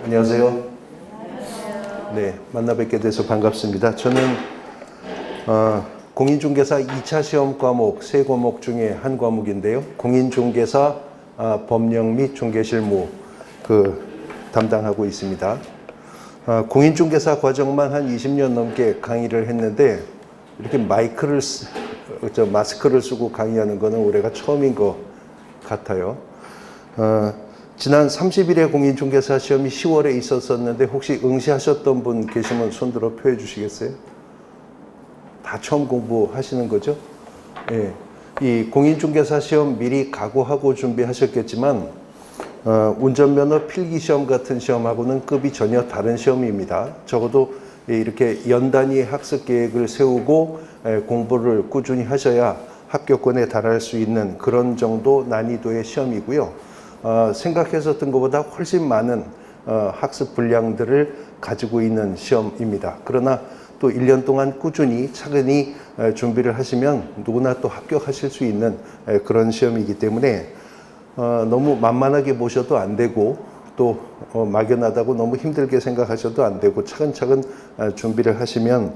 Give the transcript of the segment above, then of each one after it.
안녕하세요. 네, 만나 뵙게 돼서 반갑습니다. 저는 공인중개사 2차 시험 과목 3과목 중에 한 과목인데요. 공인중개사 법령 및 중개실무 담당하고 있습니다. 공인중개사 과정만 한 20년 넘게 강의를 했는데 이렇게 마스크를 쓰고 강의하는 거는 올해가 처음인 것 같아요. 지난 30일에 공인중개사 시험이 10월에 있었었는데 혹시 응시하셨던 분 계시면 손들어 표해 주시겠어요? 다 처음 공부하시는 거죠? 예. 이 공인중개사 시험 미리 각오하고 준비하셨겠지만 운전면허 필기시험 같은 시험하고는 급이 전혀 다른 시험입니다. 적어도 이렇게 연단위 학습 계획을 세우고 공부를 꾸준히 하셔야 합격권에 달할 수 있는 그런 정도 난이도의 시험이고요. 생각했었던 것보다 훨씬 많은 학습 분량들을 가지고 있는 시험입니다. 그러나 또 1년 동안 꾸준히 차근히 준비를 하시면 누구나 또 합격하실 수 있는 그런 시험이기 때문에 너무 만만하게 보셔도 안 되고 또 막연하다고 너무 힘들게 생각하셔도 안 되고 차근차근 준비를 하시면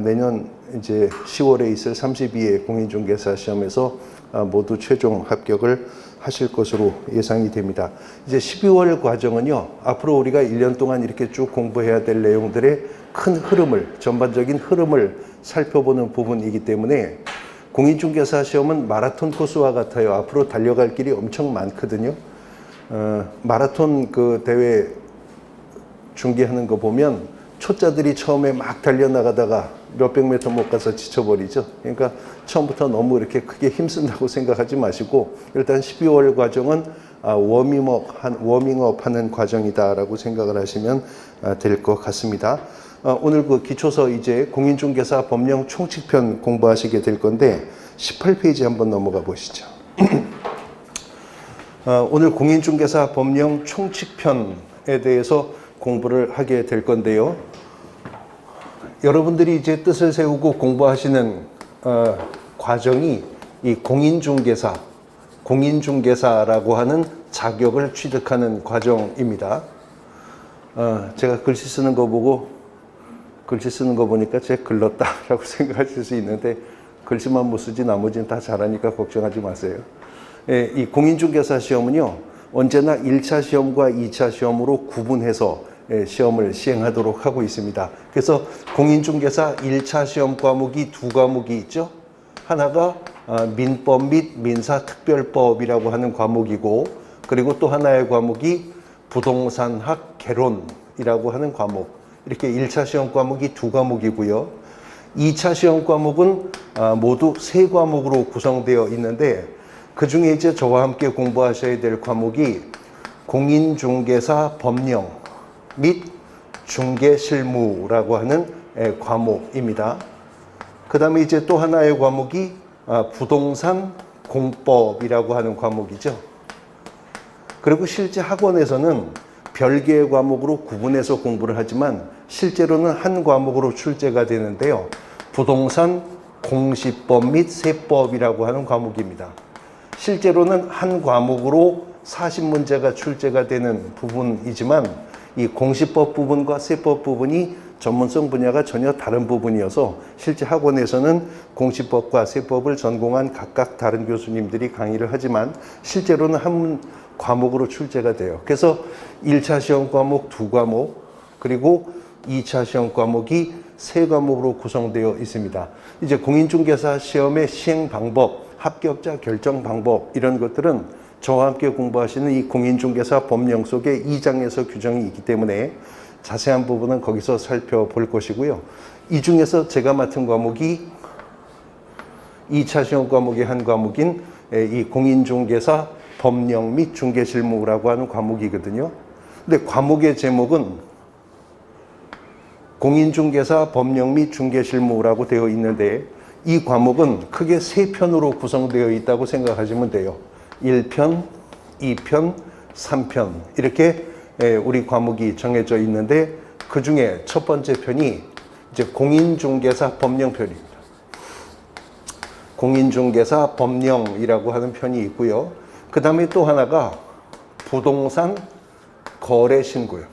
내년 이제 10월에 있을 32회 공인중개사 시험에서 모두 최종 합격을 하실 것으로 예상이 됩니다. 이제 12월 과정은요, 앞으로 우리가 1년 동안 이렇게 쭉 공부해야 될 내용들의 큰 흐름을, 전반적인 흐름을 살펴보는 부분이기 때문에 공인중개사 시험은 마라톤 코스와 같아요. 앞으로 달려갈 길이 엄청 많거든요. 마라톤 대회 중계하는 거 보면 초짜들이 처음에 막 달려나가다가 몇백 미터 못 가서 지쳐버리죠. 그러니까 처음부터 너무 이렇게 크게 힘쓴다고 생각하지 마시고 일단 12월 과정은 워밍업 하는 과정이다라고 생각을 하시면 될 것 같습니다. 오늘 기초서 이제 공인중개사 법령 총칙편 공부하시게 될 건데 18페이지 한번 넘어가 보시죠. 오늘 공인중개사 법령 총칙편에 대해서 공부를 하게 될 건데요. 여러분들이 이제 뜻을 세우고 공부하시는 과정이 이 공인중개사라고 하는 자격을 취득하는 과정입니다. 제가 글씨 쓰는 거 보니까 제가 글렀다라고 생각하실 수 있는데 글씨만 못 쓰지 나머지는 다 잘하니까 걱정하지 마세요. 이 공인중개사 시험은요, 언제나 1차 시험과 2차 시험으로 구분해서 시험을 시행하도록 하고 있습니다. 그래서 공인중개사 1차 시험 과목이 두 과목이 있죠. 하나가 민법 및 민사특별법이라고 하는 과목이고, 그리고 또 하나의 과목이 부동산학 개론이라고 하는 과목. 이렇게 1차 시험 과목이 두 과목이고요. 2차 시험 과목은 모두 3과목으로 구성되어 있는데 그 중에 이제 저와 함께 공부하셔야 될 과목이 공인중개사 법령 및 중개실무라고 하는 과목입니다. 그 다음에 이제 또 하나의 과목이 부동산 공법이라고 하는 과목이죠. 그리고 실제 학원에서는 별개의 과목으로 구분해서 공부를 하지만 실제로는 한 과목으로 출제가 되는데요. 부동산 공시법 및 세법이라고 하는 과목입니다. 실제로는 한 과목으로 40문제가 출제가 되는 부분이지만 이 공시법 부분과 세법 부분이 전문성 분야가 전혀 다른 부분이어서 실제 학원에서는 공시법과 세법을 전공한 각각 다른 교수님들이 강의를 하지만 실제로는 한 과목으로 출제가 돼요. 그래서 1차 시험 과목 2과목 그리고 2차 시험 과목이 3과목으로 구성되어 있습니다. 이제 공인중개사 시험의 시행 방법, 합격자 결정 방법 이런 것들은 저와 함께 공부하시는 이 공인중개사 법령 속에 2장에서 규정이 있기 때문에 자세한 부분은 거기서 살펴볼 것이고요. 이 중에서 제가 맡은 과목이 2차 시험 과목의 한 과목인 이 공인중개사 법령 및 중개실무라고 하는 과목이거든요. 근데 과목의 제목은 공인중개사 법령 및 중개실무라고 되어 있는데 이 과목은 크게 3편으로 구성되어 있다고 생각하시면 돼요. 1편, 2편, 3편 이렇게 우리 과목이 정해져 있는데 그 중에 첫 번째 편이 이제 공인중개사 법령편입니다. 공인중개사 법령이라고 하는 편이 있고요. 그 다음에 또 하나가 부동산 거래 신고요.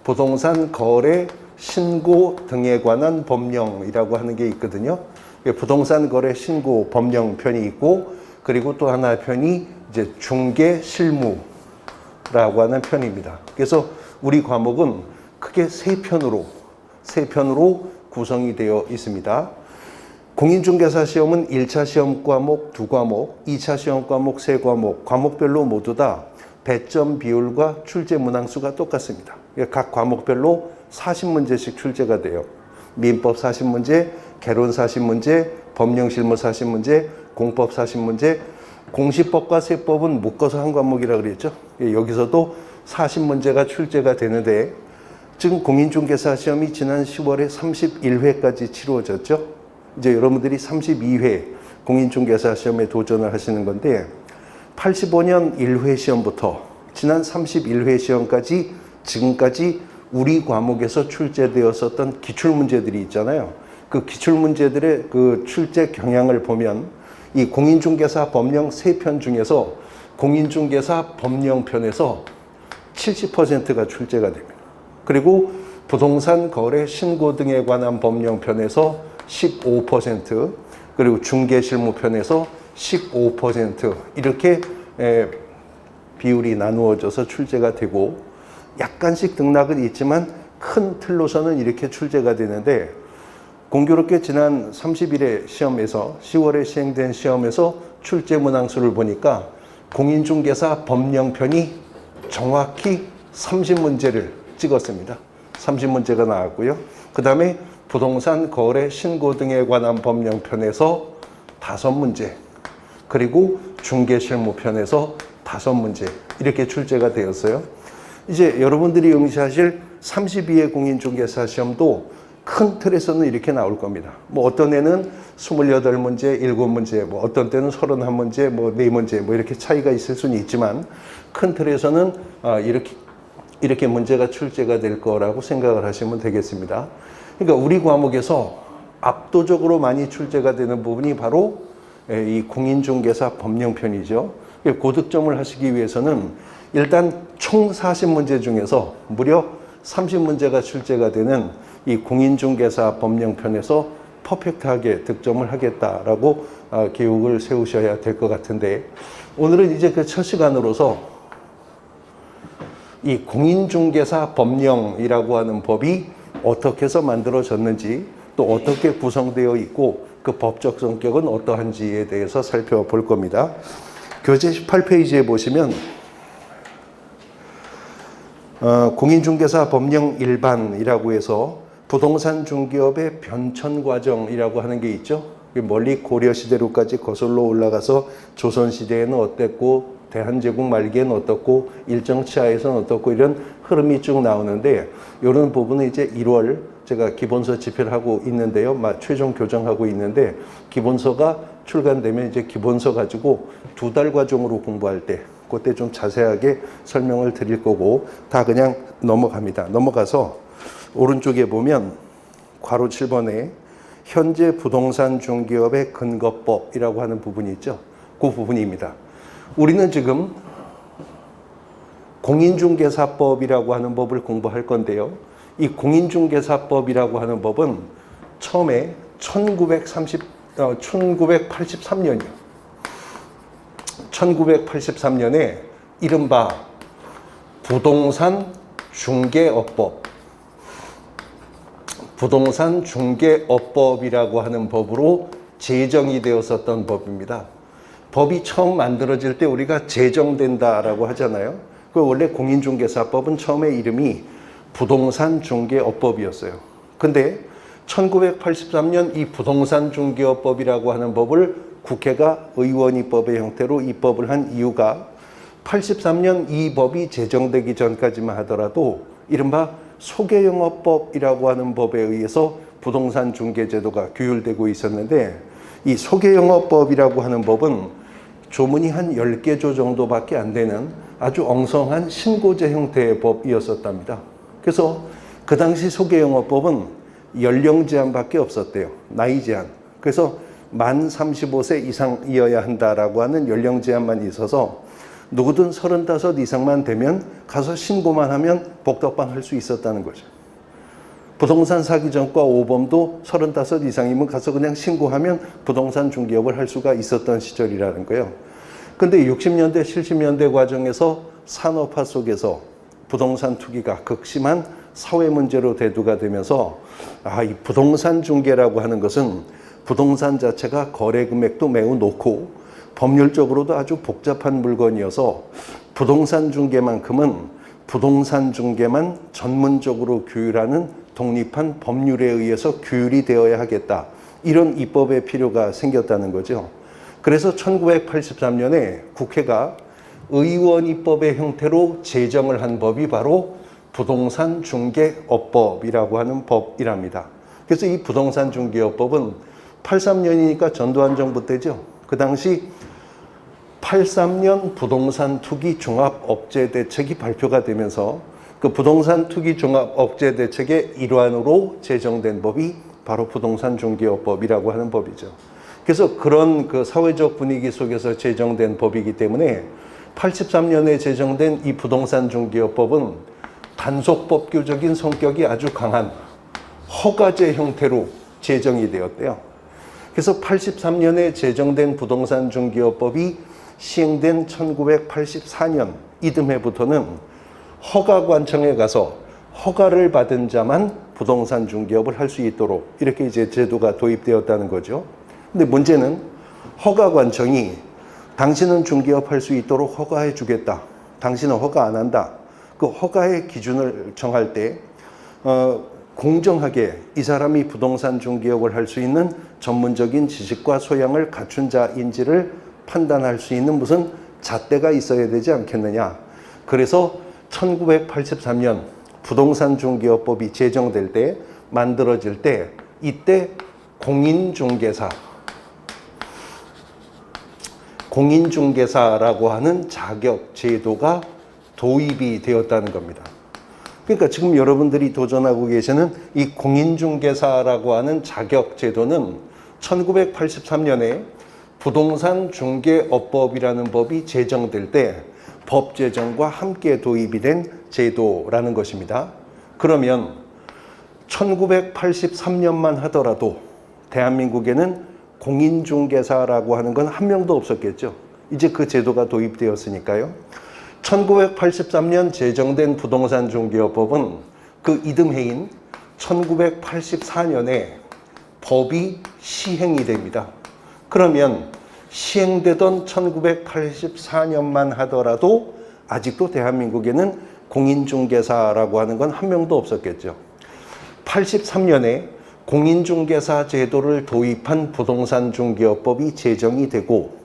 부동산 거래 신고 등에 관한 법령이라고 하는 게 있거든요. 부동산 거래 신고 법령 편이 있고, 그리고 또 하나의 편이 이제 중개 실무라고 하는 편입니다. 그래서 우리 과목은 크게 세 편으로 구성이 되어 있습니다. 공인중개사 시험은 1차 시험 과목 2과목, 2차 시험 과목 3과목, 과목별로 모두 다 배점 비율과 출제 문항수가 똑같습니다. 각 과목별로 40문제씩 출제가 돼요. 민법 40문제, 개론 40문제, 법령실무 40문제, 공법 40문제, 공시법과 세법은 묶어서 한 과목이라고 그랬죠. 여기서도 40문제가 출제가 되는데, 지금 공인중개사 시험이 지난 10월에 31회까지 치루어졌죠. 이제 여러분들이 32회 공인중개사 시험에 도전을 하시는 건데, 85년 1회 시험부터 지난 31회 시험까지 지금까지 우리 과목에서 출제되었었던 기출문제들이 있잖아요. 그 기출문제들의 그 출제 경향을 보면 이 공인중개사 법령 3편 중에서 공인중개사 법령편에서 70%가 출제가 됩니다. 그리고 부동산 거래 신고 등에 관한 법령편에서 15%, 그리고 중개실무편에서 15% 이렇게 비율이 나누어져서 출제가 되고, 약간씩 등락은 있지만 큰 틀로서는 이렇게 출제가 되는데, 공교롭게 지난 30일의 시험에서 10월에 시행된 시험에서 출제 문항수를 보니까 공인중개사 법령편이 정확히 30문제를 찍었습니다. 30문제가 나왔고요. 그 다음에 부동산 거래 신고 등에 관한 법령편에서 5문제, 그리고 중개실무편에서 5문제 이렇게 출제가 되었어요. 이제 여러분들이 응시하실 32회 공인중개사 시험도 큰 틀에서는 이렇게 나올 겁니다. 뭐 어떤 애는 28문제, 7문제, 뭐 어떤 때는 31문제, 뭐 4문제, 뭐 이렇게 차이가 있을 수는 있지만, 큰 틀에서는 이렇게 문제가 출제가 될 거라고 생각을 하시면 되겠습니다. 그러니까 우리 과목에서 압도적으로 많이 출제가 되는 부분이 바로 이 공인중개사 법령편이죠. 고득점을 하시기 위해서는 일단 총 40문제 중에서 무려 30문제가 출제가 되는 이 공인중개사 법령편에서 퍼펙트하게 득점을 하겠다라고 계획을 세우셔야 될 것 같은데, 오늘은 이제 그 첫 시간으로서 이 공인중개사 법령이라고 하는 법이 어떻게 해서 만들어졌는지, 또 어떻게 구성되어 있고 그 법적 성격은 어떠한지에 대해서 살펴볼 겁니다. 교재 18페이지에 보시면 공인중개사 법령 일반이라고 해서 부동산 중개업의 변천 과정이라고 하는 게 있죠. 멀리 고려시대로까지 거슬러 올라가서 조선시대에는 어땠고, 대한제국 말기에는 어떻고, 일정치하에서는 어떻고, 이런 흐름이 쭉 나오는데, 이런 부분은 이제 1월 제가 기본서 집필을 하고 있는데요. 최종 교정하고 있는데, 기본서가 출간되면 이제 기본서 가지고 2달 과정으로 공부할 때 그때 좀 자세하게 설명을 드릴 거고, 다 그냥 넘어갑니다. 넘어가서 오른쪽에 보면 괄호 7번에 현재 부동산 중개업의 근거법이라고 하는 부분이 있죠. 그 부분입니다. 우리는 지금 공인중개사법이라고 하는 법을 공부할 건데요. 이 공인중개사법이라고 하는 법은 처음에 1983년이요. 1983년에 이른바 부동산 중개업법이라고 하는 법으로 제정이 되었었던 법입니다. 법이 처음 만들어질 때 우리가 제정된다라고 하잖아요. 그 원래 공인중개사법은 처음에 이름이 부동산 중개업법이었어요. 근데 1983년 이 부동산 중개업법이라고 하는 법을 국회가 의원입법의 형태로 입법을 한 이유가 83년 이 법이 제정되기 전까지만 하더라도 이른바 소개영업법이라고 하는 법에 의해서 부동산 중개제도가 규율되고 있었는데, 이 소개영업법이라고 하는 법은 조문이 한 10개 조 정도밖에 안 되는 아주 엉성한 신고제 형태의 법이었었답니다. 그래서 그 당시 소개영업법은 연령 제한밖에 없었대요. 나이 제한. 그래서 만 35세 이상이어야 한다라고 하는 연령 제한만 있어서 누구든 35 이상만 되면 가서 신고만 하면 복덕방 할 수 있었다는 거죠. 부동산 사기전과 오범도 35 이상이면 가서 그냥 신고하면 부동산 중개업을 할 수가 있었던 시절이라는 거예요. 근데 60년대, 70년대 과정에서 산업화 속에서 부동산 투기가 극심한 사회 문제로 대두가 되면서 이 부동산 중개라고 하는 것은 부동산 자체가 거래 금액도 매우 높고 법률적으로도 아주 복잡한 물건이어서 부동산 중개만큼은 부동산 중개만 전문적으로 규율하는 독립한 법률에 의해서 규율이 되어야 하겠다. 이런 입법의 필요가 생겼다는 거죠. 그래서 1983년에 국회가 의원 입법의 형태로 제정을 한 법이 바로 부동산 중개업법이라고 하는 법이랍니다. 그래서 이 부동산 중개업법은 83년이니까 전두환 정부 때죠. 그 당시 83년 부동산 투기 종합 억제 대책이 발표가 되면서 그 부동산 투기 종합 억제 대책의 일환으로 제정된 법이 바로 부동산 중개업법이라고 하는 법이죠. 그래서 그런 그 사회적 분위기 속에서 제정된 법이기 때문에 83년에 제정된 이 부동산 중개업법은 단속법규적인 성격이 아주 강한 허가제 형태로 제정이 되었대요. 그래서 83년에 제정된 부동산 중개업법이 시행된 1984년 이듬해부터는 허가관청에 가서 허가를 받은 자만 부동산 중개업을 할 수 있도록 이렇게 이제 제도가 도입되었다는 거죠. 근데 문제는 허가관청이 당신은 중개업 할 수 있도록 허가해 주겠다. 당신은 허가 안 한다. 그 허가의 기준을 정할 때 공정하게 이 사람이 부동산 중개업을 할 수 있는 전문적인 지식과 소양을 갖춘 자인지를 판단할 수 있는 무슨 잣대가 있어야 되지 않겠느냐. 그래서 1983년 부동산 중개업법이 제정될 때, 만들어질 때, 이때 공인중개사라고 하는 자격 제도가 도입이 되었다는 겁니다. 그러니까 지금 여러분들이 도전하고 계시는 이 공인중개사라고 하는 자격 제도는 1983년에 부동산 중개업법이라는 법이 제정될 때 법 제정과 함께 도입이 된 제도라는 것입니다. 그러면 1983년만 하더라도 대한민국에는 공인중개사라고 하는 건 한 명도 없었겠죠. 이제 그 제도가 도입되었으니까요. 1983년 제정된 부동산 중개업법은 그 이듬해인 1984년에 법이 시행이 됩니다. 그러면 시행되던 1984년만 하더라도 아직도 대한민국에는 공인중개사라고 하는 건 한 명도 없었겠죠. 83년에 공인중개사 제도를 도입한 부동산 중개업법이 제정이 되고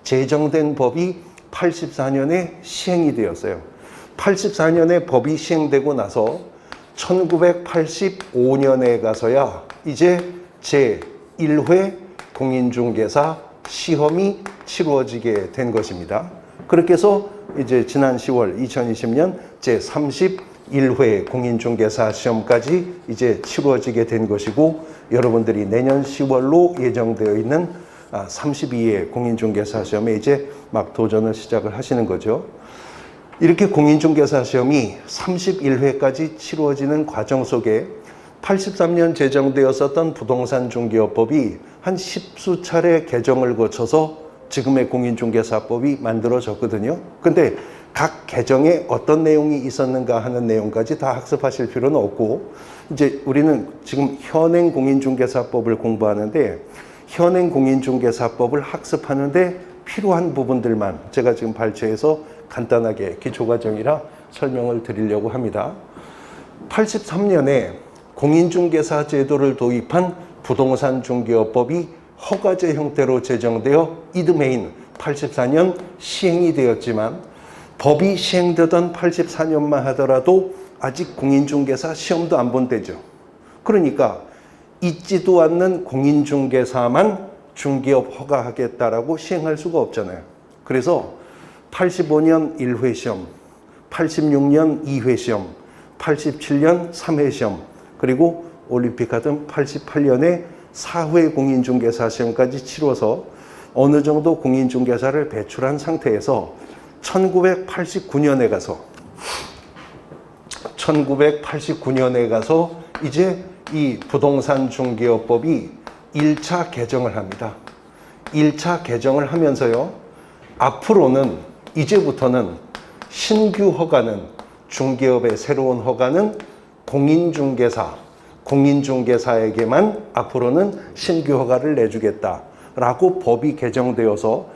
제정된 법이 84년에 시행이 되었어요. 84년에 법이 시행되고 나서 1985년에 가서야 이제 제1회 공인중개사 시험이 치루어지게 된 것입니다. 그렇게 해서 이제 지난 10월 2020년 제31회 공인중개사 시험까지 이제 치루어지게 된 것이고 여러분들이 내년 10월로 예정되어 있는 32회 공인중개사 시험에 이제 막 도전을 시작을 하시는 거죠. 이렇게 공인중개사 시험이 31회까지 치루어지는 과정 속에 83년 제정되었었던 부동산 중개업법이 한 10수 차례 개정을 거쳐서 지금의 공인중개사법이 만들어졌거든요. 근데 각 개정에 어떤 내용이 있었는가 하는 내용까지 다 학습하실 필요는 없고 이제 우리는 지금 현행 공인중개사법을 공부하는데 현행 공인중개사법을 학습하는데 필요한 부분들만 제가 지금 발췌해서 간단하게 기초과정이라 설명을 드리려고 합니다. 83년에 공인중개사 제도를 도입한 부동산 중개업법이 허가제 형태로 제정되어 이듬해인 84년 시행이 되었지만 법이 시행되던 84년만 하더라도 아직 공인중개사 시험도 안 본 때죠. 그러니까 있지도 않는 공인중개사만 중개업 허가하겠다라고 시행할 수가 없잖아요. 그래서 85년 1회 시험, 86년 2회 시험, 87년 3회 시험, 그리고 올림픽 하던 88년에 4회 공인중개사 시험까지 치러서 어느 정도 공인중개사를 배출한 상태에서 1989년에 가서 이제 이 부동산 중개업법이 1차 개정을 합니다. 1차 개정을 하면서요, 앞으로는 이제부터는 신규 허가는, 중개업의 새로운 허가는 공인중개사에게만 앞으로는 신규 허가를 내주겠다라고 법이 개정되어서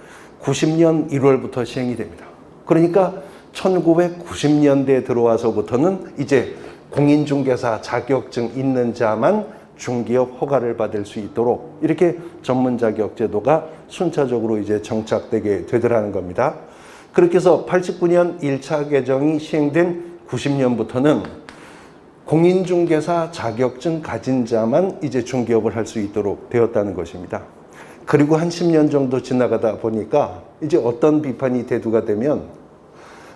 90년 1월부터 시행이 됩니다. 그러니까 1990년대에 들어와서부터는 이제 공인중개사 자격증 있는 자만 중개업 허가를 받을 수 있도록 이렇게 전문 자격 제도가 순차적으로 이제 정착되게 되더라는 겁니다. 그렇게 해서 89년 1차 개정이 시행된 90년부터는 공인중개사 자격증 가진 자만 이제 중개업을 할 수 있도록 되었다는 것입니다. 그리고 한 10년 정도 지나가다 보니까 이제 어떤 비판이 대두가 되면,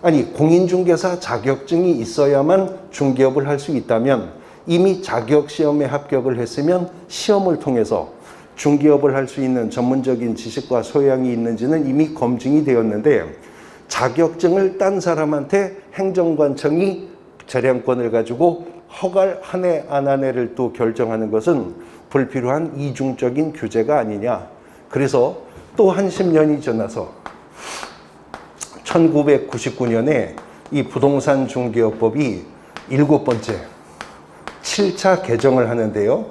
아니, 공인중개사 자격증이 있어야만 중개업을 할 수 있다면 이미 자격시험에 합격을 했으면 시험을 통해서 중개업을 할 수 있는 전문적인 지식과 소양이 있는지는 이미 검증이 되었는데, 자격증을 딴 사람한테 행정관청이 재량권을 가지고 허가를 한 해 안 한 해를 또 결정하는 것은 불필요한 이중적인 규제가 아니냐. 그래서 또 한 10년이 지나서 1999년에 이 부동산 중개업법이 7번째 7차 개정을 하는데요.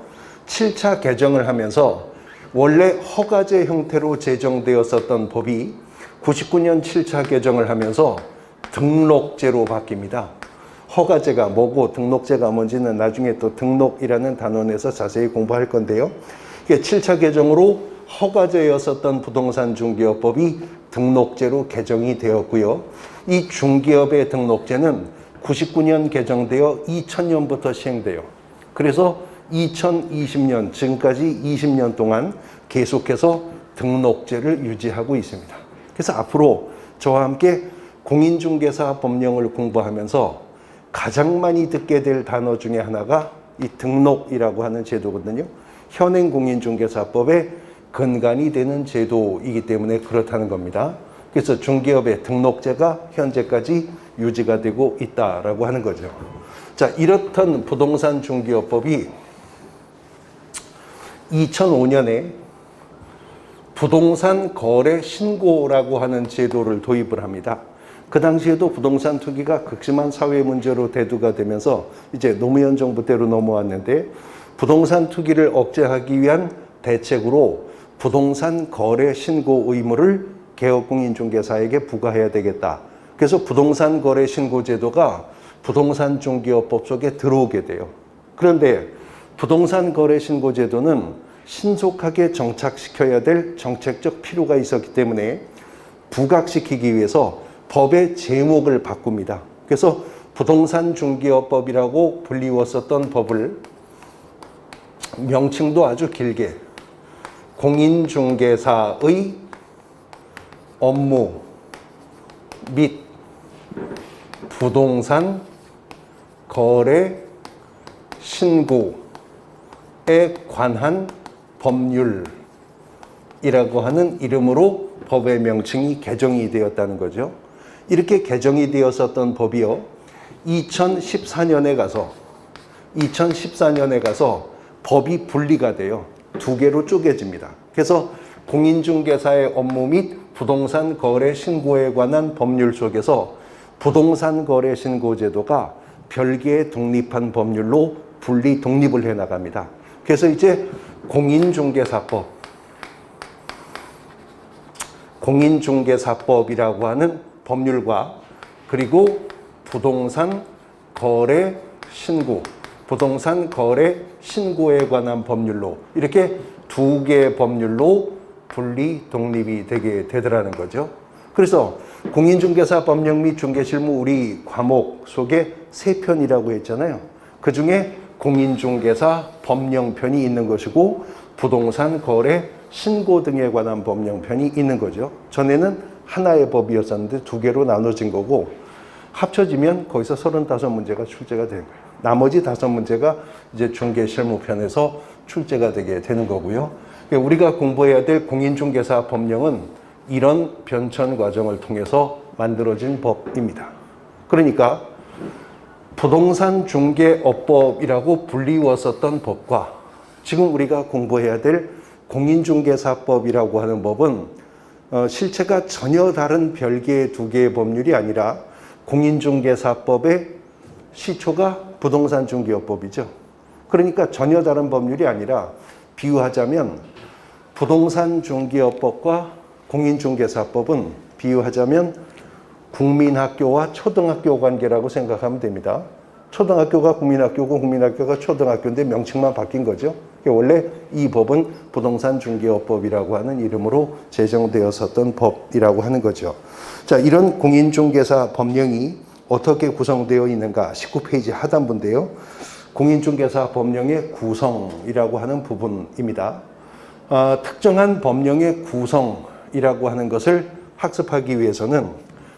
7차 개정을 하면서 원래 허가제 형태로 제정되었었던 법이 99년 7차 개정을 하면서 등록제로 바뀝니다. 허가제가 뭐고 등록제가 뭔지는 나중에 또 등록이라는 단원에서 자세히 공부할 건데요. 7차 개정으로 허가제였었던 부동산 중개업법이 등록제로 개정이 되었고요. 이 중개업의 등록제는 99년 개정되어 2000년부터 시행돼요. 그래서 2020년 지금까지 20년 동안 계속해서 등록제를 유지하고 있습니다. 그래서 앞으로 저와 함께 공인중개사 법령을 공부하면서 가장 많이 듣게 될 단어 중에 하나가 이 등록이라고 하는 제도거든요. 현행 공인중개사법의 근간이 되는 제도이기 때문에 그렇다는 겁니다. 그래서 중개업의 등록제가 현재까지 유지가 되고 있다라고 하는 거죠. 자, 이렇던 부동산 중개업법이 2005년에 부동산 거래 신고라고 하는 제도를 도입을 합니다. 그 당시에도 부동산 투기가 극심한 사회 문제로 대두가 되면서 이제 노무현 정부 때로 넘어왔는데, 부동산 투기를 억제하기 위한 대책으로 부동산 거래 신고 의무를 개업공인중개사에게 부과해야 되겠다. 그래서 부동산 거래 신고 제도가 부동산 중개업법 속에 들어오게 돼요. 그런데 부동산 거래 신고 제도는 신속하게 정착시켜야 될 정책적 필요가 있었기 때문에 부각시키기 위해서 법의 제목을 바꿉니다. 그래서 부동산 중개업법이라고 불리웠었던 법을 명칭도 아주 길게 공인중개사의 업무 및 부동산 거래 신고에 관한 법률이라고 하는 이름으로 법의 명칭이 개정이 되었다는 거죠. 이렇게 개정이 되었었던 법이요, 2014년에 가서 법이 분리가 돼요. 두 개로 쪼개집니다. 그래서 공인중개사의 업무 및 부동산 거래 신고에 관한 법률 속에서 부동산 거래 신고 제도가 별개의 독립한 법률로 독립을 해 나갑니다. 그래서 이제 공인중개사법이라고 하는 법률과 그리고 부동산 거래 신고에 관한 법률로 이렇게 두 개의 법률로 독립이 되게 되더라는 거죠. 그래서 공인중개사 법령 및 중개실무 우리 과목 속에 3편이라고 했잖아요. 그 중에 공인중개사 법령편이 있는 것이고 부동산 거래 신고 등에 관한 법령편이 있는 거죠. 전에는 하나의 법이었었는데 두 개로 나눠진 거고, 합쳐지면 거기서 35문제가 출제가 되는 거예요. 나머지 5문제가 이제 중개실무편에서 출제가 되게 되는 거고요. 우리가 공부해야 될 공인중개사 법령은 이런 변천 과정을 통해서 만들어진 법입니다. 그러니까 부동산 중개업법이라고 불리웠었던 법과 지금 우리가 공부해야 될 공인중개사법이라고 하는 법은 실체가 전혀 다른 별개의 두 개의 법률이 아니라 공인중개사법의 시초가 부동산 중개업법이죠. 그러니까 전혀 다른 법률이 아니라 비유하자면 부동산 중개업법과 공인중개사법은 비유하자면 국민학교와 초등학교 관계라고 생각하면 됩니다. 초등학교가 국민학교고 국민학교가 초등학교인데 명칭만 바뀐 거죠. 원래 이 법은 부동산 중개업법이라고 하는 이름으로 제정되었었던 법이라고 하는 거죠. 자, 이런 공인중개사 법령이 어떻게 구성되어 있는가? 19페이지 하단부인데요. 공인중개사 법령의 구성이라고 하는 부분입니다. 특정한 법령의 구성이라고 하는 것을 학습하기 위해서는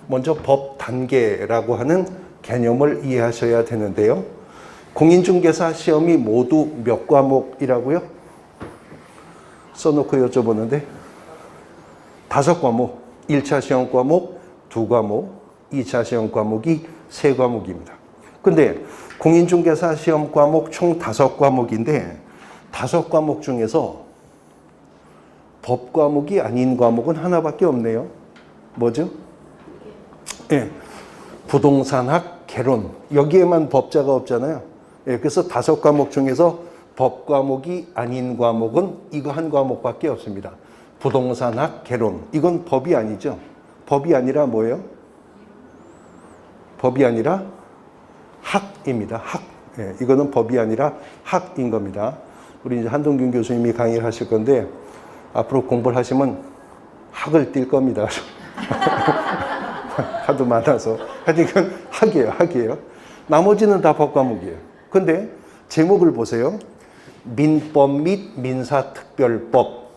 먼저 법 단계라고 하는 개념을 이해하셔야 되는데요. 공인중개사 시험이 모두 몇 과목이라고요? 써놓고 여쭤보는데 5과목, 1차 시험 과목 2과목, 2차 시험 과목이 3과목입니다. 근데 공인중개사 시험 과목 총 5과목인데 5과목 중에서 법 과목이 아닌 과목은 하나밖에 없네요. 뭐죠? 예, 부동산학, 개론. 여기에만 법자가 없잖아요. 예, 그래서 5과목 중에서 법 과목이 아닌 과목은 이거 한 과목밖에 없습니다. 부동산학, 개론. 이건 법이 아니죠. 법이 아니라 뭐예요? 법이 아니라 학입니다. 학. 예, 이거는 법이 아니라 학인 겁니다. 우리 이제 한동균 교수님이 강의를 하실 건데 앞으로 공부를 하시면 학을 띨 겁니다. 하도 많아서. 하여튼 이건 학이에요. 학이에요. 나머지는 다 법과목이에요. 근데 제목을 보세요. 민법 및 민사특별법,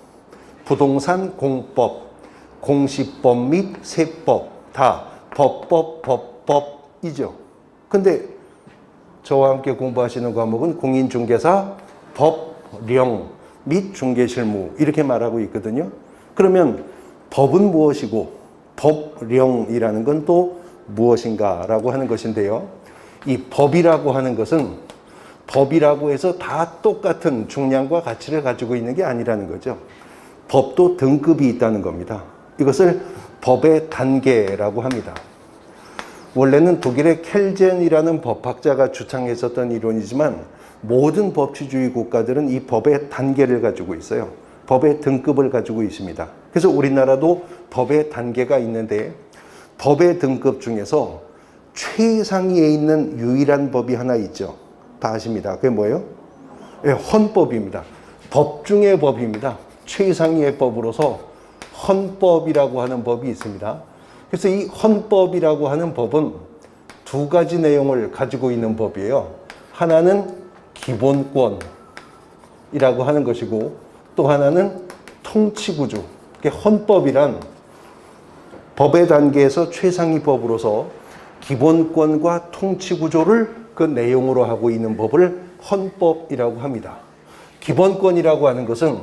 부동산 공법, 공시법 및 세법, 다 법이죠. 근데 저와 함께 공부하시는 과목은 공인중개사 법령 및 중개실무 이렇게 말하고 있거든요. 그러면 법은 무엇이고 법령이라는 건 또 무엇인가라고 하는 것인데요. 이 법이라고 하는 것은 법이라고 해서 다 똑같은 중량과 가치를 가지고 있는 게 아니라는 거죠. 법도 등급이 있다는 겁니다. 이것을 법의 단계라고 합니다. 원래는 독일의 켈젠이라는 법학자가 주창했었던 이론이지만 모든 법치주의 국가들은 이 법의 단계를 가지고 있어요. 법의 등급을 가지고 있습니다. 그래서 우리나라도 법의 단계가 있는데 법의 등급 중에서 최상위에 있는 유일한 법이 하나 있죠. 다 아십니다. 그게 뭐예요? 네, 헌법입니다. 법 중의 법입니다. 최상위의 법으로서 헌법이라고 하는 법이 있습니다. 그래서 이 헌법이라고 하는 법은 2가지 내용을 가지고 있는 법이에요. 하나는 기본권이라고 하는 것이고 또 하나는 통치구조. 헌법이란 법의 단계에서 최상위 법으로서 기본권과 통치구조를 그 내용으로 하고 있는 법을 헌법이라고 합니다. 기본권이라고 하는 것은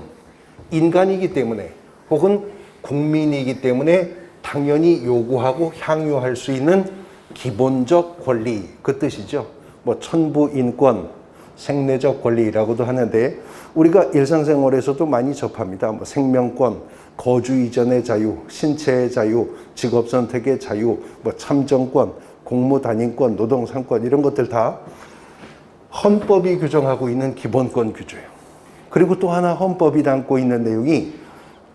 인간이기 때문에 혹은 국민이기 때문에 당연히 요구하고 향유할 수 있는 기본적 권리, 그 뜻이죠. 뭐 천부인권, 생내적 권리라고도 하는데 우리가 일상생활에서도 많이 접합니다. 뭐 생명권, 거주 이전의 자유, 신체의 자유, 직업 선택의 자유, 뭐 참정권, 공무단임권, 노동상권 이런 것들 다 헌법이 규정하고 있는 기본권 규조예요. 그리고 또 하나 헌법이 담고 있는 내용이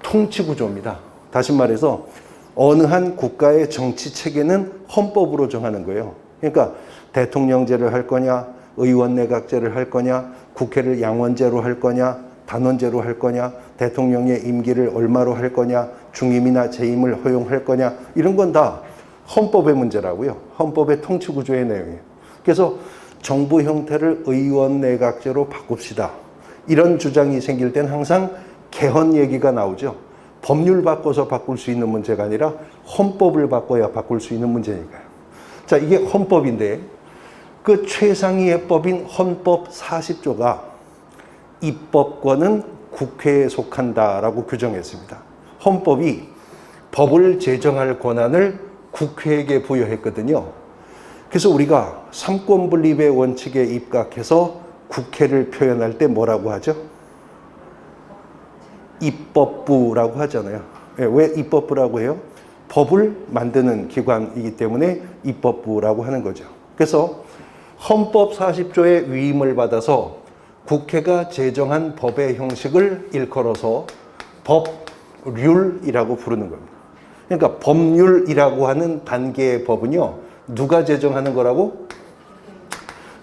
통치구조입니다. 다시 말해서 어느 한 국가의 정치 체계는 헌법으로 정하는 거예요. 그러니까 대통령제를 할 거냐, 의원 내각제를 할 거냐, 국회를 양원제로 할 거냐, 단원제로 할 거냐, 대통령의 임기를 얼마로 할 거냐, 중임이나 재임을 허용할 거냐, 이런 건 다 헌법의 문제라고요. 헌법의 통치구조의 내용이에요. 그래서 정부 형태를 의원 내각제로 바꿉시다. 이런 주장이 생길 땐 항상 개헌 얘기가 나오죠. 법률 바꿔서 바꿀 수 있는 문제가 아니라 헌법을 바꿔야 바꿀 수 있는 문제니까요. 자, 이게 헌법인데 그 최상위의 법인 헌법 40조가 입법권은 국회에 속한다라고 규정했습니다. 헌법이 법을 제정할 권한을 국회에게 부여했거든요. 그래서 우리가 삼권분립의 원칙에 입각해서 국회를 표현할 때 뭐라고 하죠? 입법부라고 하잖아요. 왜 입법부라고 해요? 법을 만드는 기관이기 때문에 입법부라고 하는 거죠. 그래서 헌법 40조의 위임을 받아서 국회가 제정한 법의 형식을 일컬어서 법률이라고 부르는 겁니다. 그러니까 법률이라고 하는 단계의 법은요, 누가 제정하는 거라고?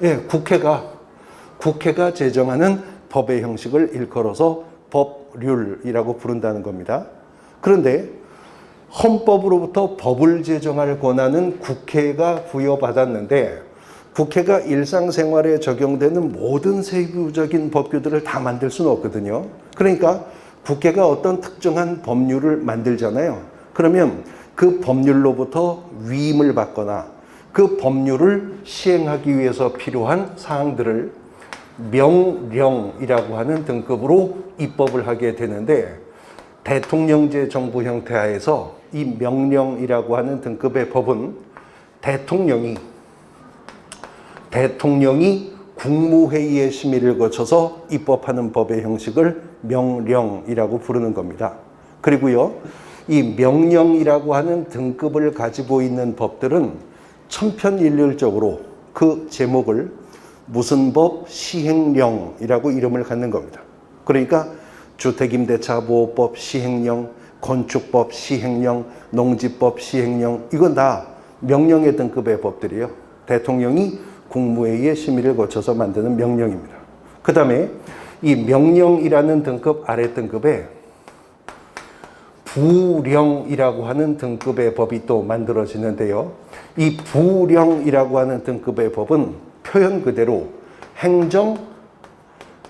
예, 국회가 제정하는 법의 형식을 일컬어서 법률이라고 부른다는 겁니다. 그런데 헌법으로부터 법을 제정할 권한은 국회가 부여받았는데 국회가 일상생활에 적용되는 모든 세부적인 법규들을 다 만들 수는 없거든요. 그러니까 국회가 어떤 특정한 법률을 만들잖아요. 그러면 그 법률로부터 위임을 받거나 그 법률을 시행하기 위해서 필요한 사항들을 명령이라고 하는 등급으로 입법을 하게 되는데 대통령제 정부 형태 하에서 이 명령이라고 하는 등급의 법은 대통령이 국무회의의 심의를 거쳐서 입법하는 법의 형식을 명령이라고 부르는 겁니다. 그리고요, 이 명령이라고 하는 등급을 가지고 있는 법들은 천편일률적으로 그 제목을 무슨 법 시행령이라고 이름을 갖는 겁니다. 그러니까 주택임대차보호법 시행령, 건축법 시행령, 농지법 시행령, 이건 다 명령의 등급의 법들이에요. 대통령이 국무회의의 심의를 거쳐서 만드는 명령입니다. 그 다음에 이 명령이라는 등급 아래 등급에 부령이라고 하는 등급의 법이 또 만들어지는데요. 이 부령이라고 하는 등급의 법은 표현 그대로 행정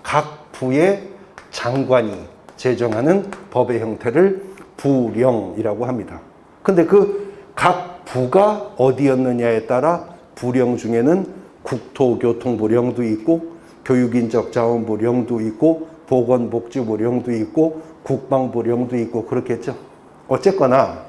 각 부의 장관이 제정하는 법의 형태를 부령이라고 합니다. 근데 그 각 부가 어디였느냐에 따라 부령 중에는 국토교통부령도 있고 교육인적자원부령도 있고 보건복지부령도 있고 국방부령도 있고 그렇겠죠. 어쨌거나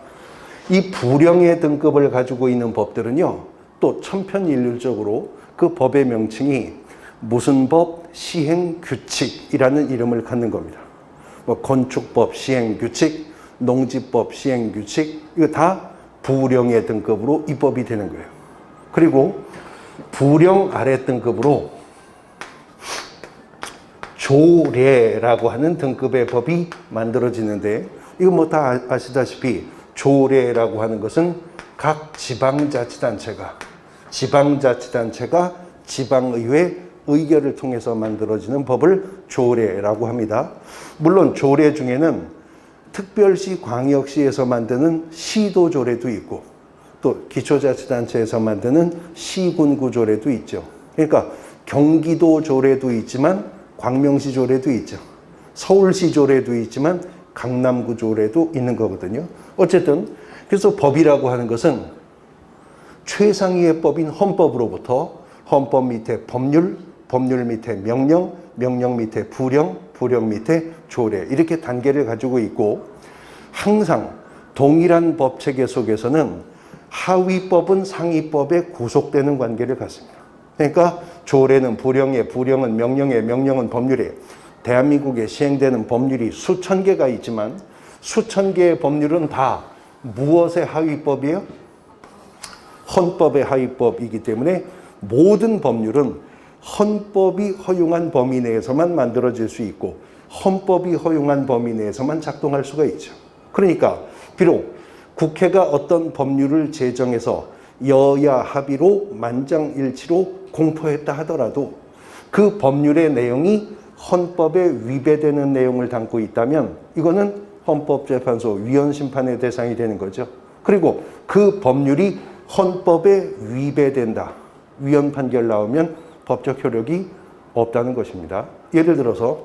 이 부령의 등급을 가지고 있는 법들은요, 또 천편일률적으로 그 법의 명칭이 무슨 법 시행규칙이라는 이름을 갖는 겁니다. 뭐 건축법 시행규칙, 농지법 시행규칙, 이거 다 부령의 등급으로 입법이 되는 거예요. 그리고 부령 아래 등급으로 조례라고 하는 등급의 법이 만들어지는데, 이거 뭐 다 아시다시피 조례라고 하는 것은 각 지방자치단체가 지방의회 의결을 통해서 만들어지는 법을 조례라고 합니다. 물론 조례 중에는 특별시, 광역시에서 만드는 시도조례도 있고 또 기초자치단체에서 만드는 시군구조례도 있죠. 그러니까 경기도 조례도 있지만 광명시 조례도 있죠. 서울시 조례도 있지만 강남구 조례도 있는 거거든요. 어쨌든 그래서 법이라고 하는 것은 최상위의 법인 헌법으로부터 헌법 밑에 법률, 법률 밑에 명령, 명령 밑에 부령, 부령 밑에 조례, 이렇게 단계를 가지고 있고, 항상 동일한 법체계 속에서는 하위법은 상위법에 구속되는 관계를 갖습니다. 그러니까 조례는 부령에, 부령은 명령에, 명령은 법률에, 대한민국에 시행되는 법률이 수천 개가 있지만 수천 개의 법률은 다 무엇의 하위법이에요? 헌법의 하위법이기 때문에 모든 법률은 헌법이 허용한 범위 내에서만 만들어질 수 있고 헌법이 허용한 범위 내에서만 작동할 수가 있죠. 그러니까 비록 국회가 어떤 법률을 제정해서 여야 합의로 만장일치로 공포했다 하더라도 그 법률의 내용이 헌법에 위배되는 내용을 담고 있다면 이거는 헌법재판소 위헌심판의 대상이 되는 거죠. 그리고 그 법률이 헌법에 위배된다, 위헌 판결 나오면 법적 효력이 없다는 것입니다. 예를 들어서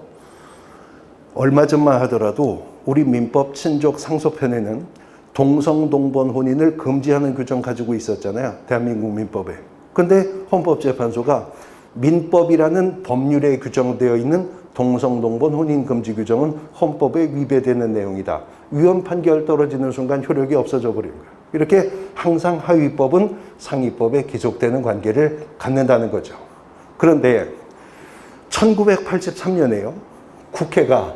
얼마 전만 하더라도 우리 민법 친족 상소편에는 동성동본 혼인을 금지하는 규정 가지고 있었잖아요. 대한민국 민법에. 근데 헌법재판소가 민법이라는 법률에 규정되어 있는 동성동본 혼인 금지 규정은 헌법에 위배되는 내용이다, 위헌 판결 떨어지는 순간 효력이 없어져 버린 거예요. 이렇게 항상 하위법은 상위법에 기속되는 관계를 갖는다는 거죠. 그런데 1983년에요. 국회가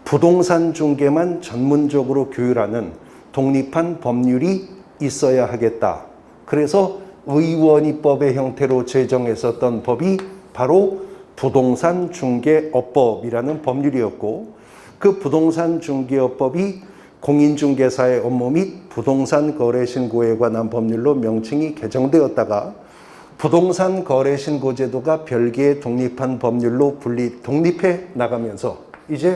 부동산 중개만 전문적으로 규율하는 독립한 법률이 있어야 하겠다. 그래서 의원입법의 형태로 제정했었던 법이 바로 부동산 중개업법이라는 법률이었고, 그 부동산 중개업법이 공인중개사의 업무 및 부동산 거래 신고에 관한 법률로 명칭이 개정되었다가 부동산 거래 신고 제도가 별개의 독립한 법률로 독립해 나가면서 이제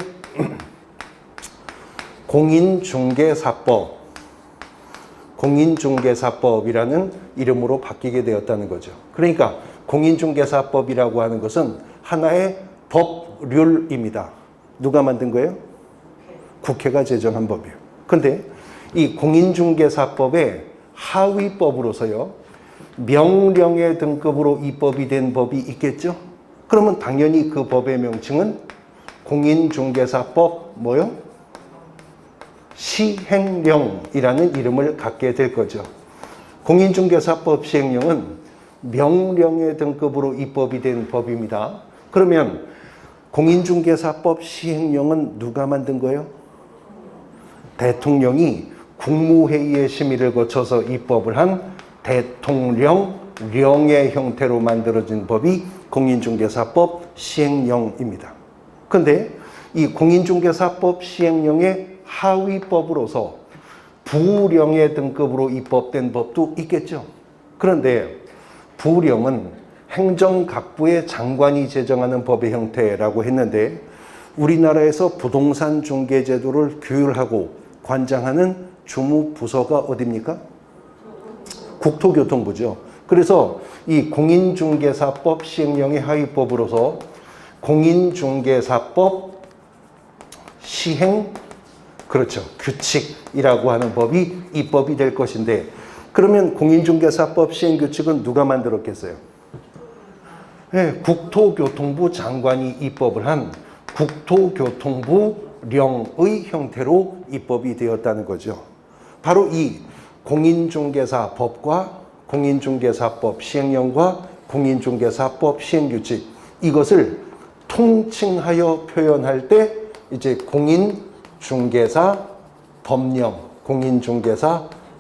공인중개사법이라는 이름으로 바뀌게 되었다는 거죠. 그러니까 공인중개사법이라고 하는 것은 하나의 법률입니다. 누가 만든 거예요? 국회가 제정한 법이에요. 근데 이 공인중개사법의 하위법으로서요, 명령의 등급으로 입법이 된 법이 있겠죠? 그러면 당연히 그 법의 명칭은 공인중개사법 뭐요? 시행령이라는 이름을 갖게 될 거죠. 공인중개사법 시행령은 명령의 등급으로 입법이 된 법입니다. 그러면 공인중개사법 시행령은 누가 만든 거예요? 대통령이 국무회의의 심의를 거쳐서 입법을 한 대통령령의 형태로 만들어진 법이 공인중개사법 시행령입니다. 그런데 이 공인중개사법 시행령의 하위법으로서 부령의 등급으로 입법된 법도 있겠죠. 그런데 부령은 행정각부의 장관이 제정하는 법의 형태라고 했는데, 우리나라에서 부동산 중개 제도를 규율하고 관장하는 주무부서가 어디입니까? 국토교통부죠. 그래서 이 공인중개사법 시행령의 하위법으로서 공인중개사법 시행, 그렇죠, 규칙이라고 하는 법이 입법이 될 것인데, 그러면 공인중개사법 시행규칙은 누가 만들었겠어요? 네, 국토교통부 장관이 입법을 한 국토교통부령의 형태로 입법이 되었다는 거죠. 바로 이 공인중개사법과 공인중개사법 시행령과 공인중개사법 시행규칙, 이것을 통칭하여 표현할 때 이제 공인중개사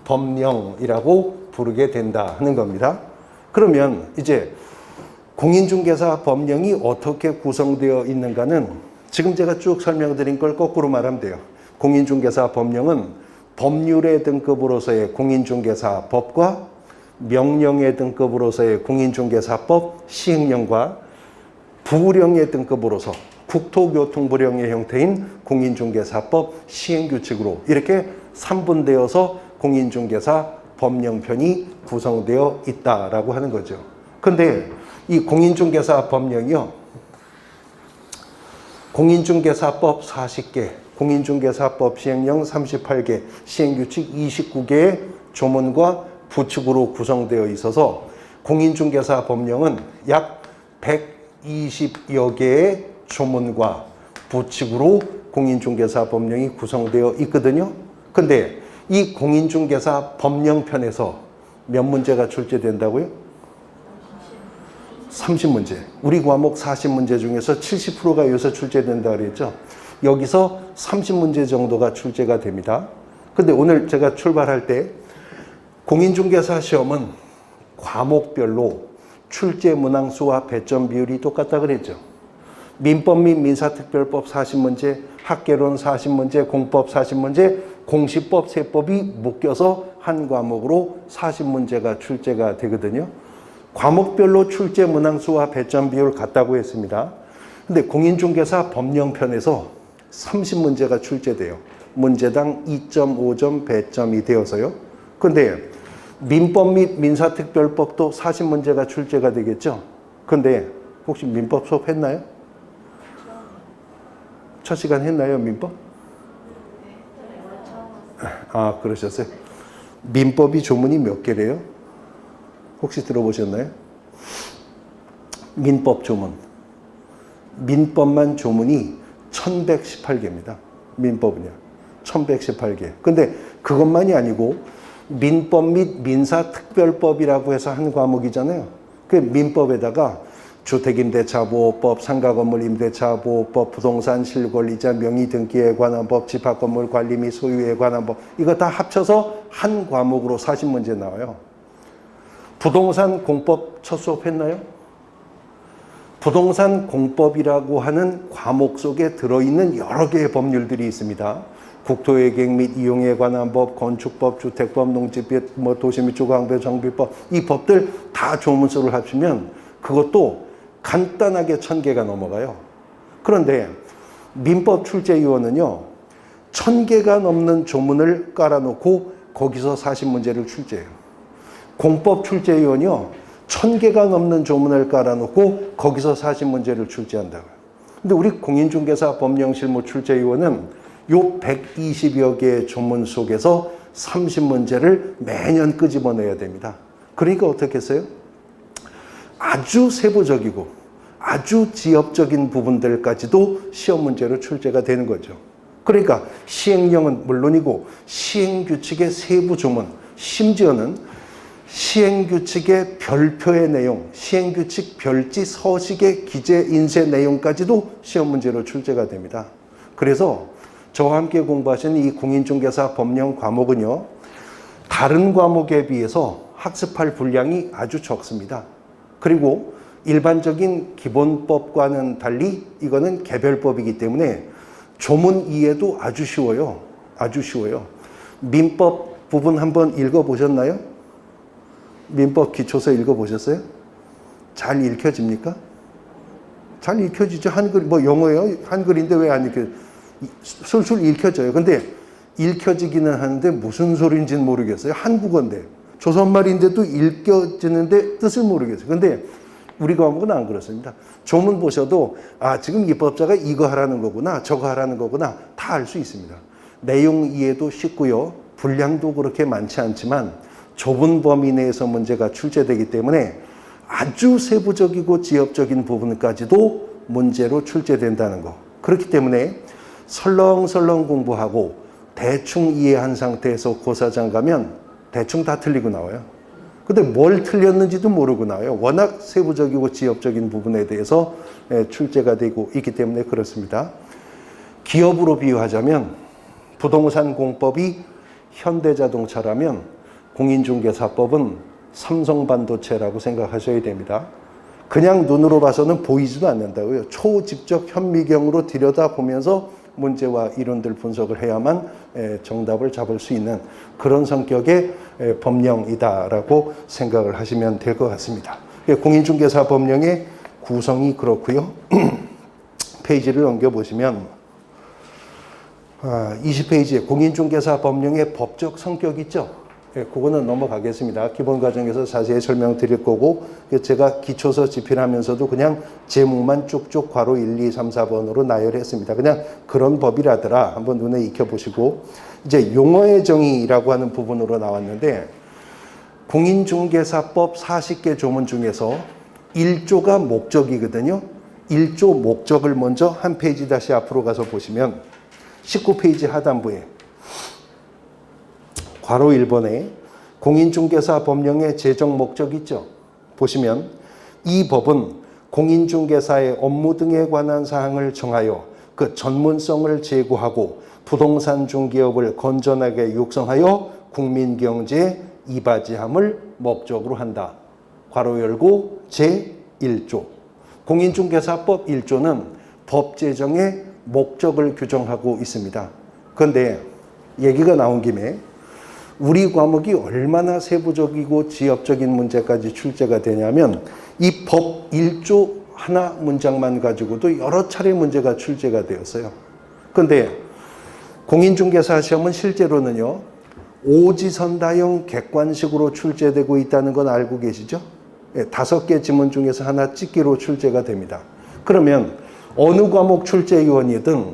법령이라고 부르게 된다 하는 겁니다. 그러면 이제 공인중개사 법령이 어떻게 구성되어 있는가는 지금 제가 쭉 설명드린 걸 거꾸로 말하면 돼요. 공인중개사 법령은 법률의 등급으로서의 공인중개사법과 명령의 등급으로서의 공인중개사법 시행령과 부령의 등급으로서 국토교통부령의 형태인 공인중개사법 시행규칙으로 이렇게 3분되어서 공인중개사 법령편이 구성되어 있다라고 하는 거죠. 근데 이 공인중개사 법령이요, 공인중개사법 40개, 공인중개사법 시행령 38개, 시행규칙 29개의 조문과 부칙으로 구성되어 있어서 공인중개사 법령은 약 120여 개의 조문과 부칙으로 공인중개사 법령이 구성되어 있거든요. 근데 이 공인중개사 법령편에서 몇 문제가 출제된다고요? 30문제. 우리 과목 40문제 중에서 70%가 여기서 출제된다 그랬죠. 여기서 30문제 정도가 출제가 됩니다. 근데 오늘 제가 출발할 때 공인중개사 시험은 과목별로 출제 문항수와 배점 비율이 똑같다 그랬죠. 민법 및 민사특별법 40문제, 학개론 40문제, 공법 40문제, 공시법, 세법이 묶여서 한 과목으로 40문제가 출제가 되거든요. 과목별로 출제 문항수와 배점 비율 같다고 했습니다. 근데 공인중개사 법령편에서 30문제가 출제돼요. 문제당 2.5점 배점이 되어서요. 근데 민법 및 민사특별법도 40문제가 출제가 되겠죠. 근데 혹시 민법 수업 했나요? 첫 시간 했나요, 민법? 아, 그러셨어요? 민법이 조문이 몇 개래요? 혹시 들어보셨나요? 민법 조문. 민법만 조문이 1118개입니다. 민법은요. 1118개. 근데 그것만이 아니고 민법 및 민사특별법이라고 해서 한 과목이잖아요. 그 민법에다가 주택임대차보호법, 상가건물임대차보호법, 부동산 실권리자 명의등기에 관한 법, 집합건물 관리 및 소유에 관한 법, 이거 다 합쳐서 한 과목으로 40문제 나와요. 부동산 공법 첫 수업했나요? 부동산 공법이라고 하는 과목 속에 들어있는 여러 개의 법률들이 있습니다. 국토회계 및 이용에 관한 법, 건축법, 주택법, 농지법, 도시 및 주거환경 정비법, 이 법들 다 조문수를 합치면 그것도 간단하게 1000개가 넘어가요. 그런데 민법 출제위원은요, 1000개가 넘는 조문을 깔아놓고 거기서 40문제를 출제해요. 공법 출제위원이요, 1000개가 넘는 조문을 깔아놓고 거기서 40문제를 출제한다고요. 근데 우리 공인중개사 법령실무 출제위원은 요 120여 개의 조문 속에서 30문제를 매년 끄집어내야 됩니다. 그러니까 어떻게 했어요? 아주 세부적이고 아주 지엽적인 부분들까지도 시험 문제로 출제가 되는 거죠. 그러니까 시행령은 물론이고 시행규칙의 세부 조문, 심지어는 시행규칙의 별표의 내용, 시행규칙 별지 서식의 기재 인쇄 내용까지도 시험 문제로 출제가 됩니다. 그래서 저와 함께 공부하시는 이 공인중개사 법령 과목은요, 다른 과목에 비해서 학습할 분량이 아주 적습니다. 그리고 일반적인 기본법과는 달리 이거는 개별법이기 때문에 조문 이해도 아주 쉬워요. 아주 쉬워요. 민법 부분 한번 읽어보셨나요? 민법 기초서 읽어보셨어요? 잘 읽혀집니까? 잘 읽혀지죠. 한글, 뭐 영어예요? 한글인데 왜 안 읽혀요? 술술 읽혀져요. 근데 읽혀지기는 하는데 무슨 소리인지는 모르겠어요. 한국어인데. 조선말인데도 읽혀지는데 뜻을 모르겠어요. 근데 우리 과목은 안 그렇습니다. 조문 보셔도 아, 지금 입법자가 이거 하라는 거구나, 저거 하라는 거구나 다 알 수 있습니다. 내용 이해도 쉽고요. 분량도 그렇게 많지 않지만 좁은 범위 내에서 문제가 출제되기 때문에 아주 세부적이고 지엽적인 부분까지도 문제로 출제된다는 거. 그렇기 때문에 설렁설렁 공부하고 대충 이해한 상태에서 고사장 가면 대충 다 틀리고 나와요. 근데 뭘 틀렸는지도 모르고 나와요. 워낙 세부적이고 지엽적인 부분에 대해서 출제가 되고 있기 때문에 그렇습니다. 기업으로 비유하자면 부동산 공법이 현대자동차라면 공인중개사법은 삼성반도체라고 생각하셔야 됩니다. 그냥 눈으로 봐서는 보이지도 않는다고요. 초직접 현미경으로 들여다보면서 문제와 이론들 분석을 해야만 정답을 잡을 수 있는 그런 성격의 법령이다라고 생각을 하시면 될 것 같습니다. 공인중개사 법령의 구성이 그렇고요. 페이지를 넘겨보시면 20페이지에 공인중개사 법령의 법적 성격 있죠? 그거는 넘어가겠습니다. 기본 과정에서 자세히 설명드릴 거고 제가 기초서 집필하면서도 그냥 제목만 쭉쭉 괄호 1, 2, 3, 4번으로 나열했습니다. 그냥 그런 법이라더라. 한번 눈에 익혀보시고 이제 용어의 정의라고 하는 부분으로 나왔는데 공인중개사법 40개 조문 중에서 1조가 목적이거든요. 1조 목적을 먼저 한 페이지 다시 앞으로 가서 보시면 19페이지 하단부에 괄호 1번에 공인중개사 법령의 제정 목적 있죠. 보시면 이 법은 공인중개사의 업무 등에 관한 사항을 정하여 그 전문성을 제고하고 부동산 중개업을 건전하게 육성하여 국민경제에 이바지함을 목적으로 한다. 괄호 열고 제1조. 공인중개사법 1조는 법 제정의 목적을 규정하고 있습니다. 그런데 얘기가 나온 김에 우리 과목이 얼마나 세부적이고 지엽적인 문제까지 출제가 되냐면 이 법 1조 하나 문장만 가지고도 여러 차례 문제가 출제가 되었어요. 그런데 공인중개사 시험은 실제로는요, 오지선다형 객관식으로 출제되고 있다는 건 알고 계시죠? 5개 지문 중에서 하나 찍기로 출제가 됩니다. 그러면 어느 과목 출제위원이든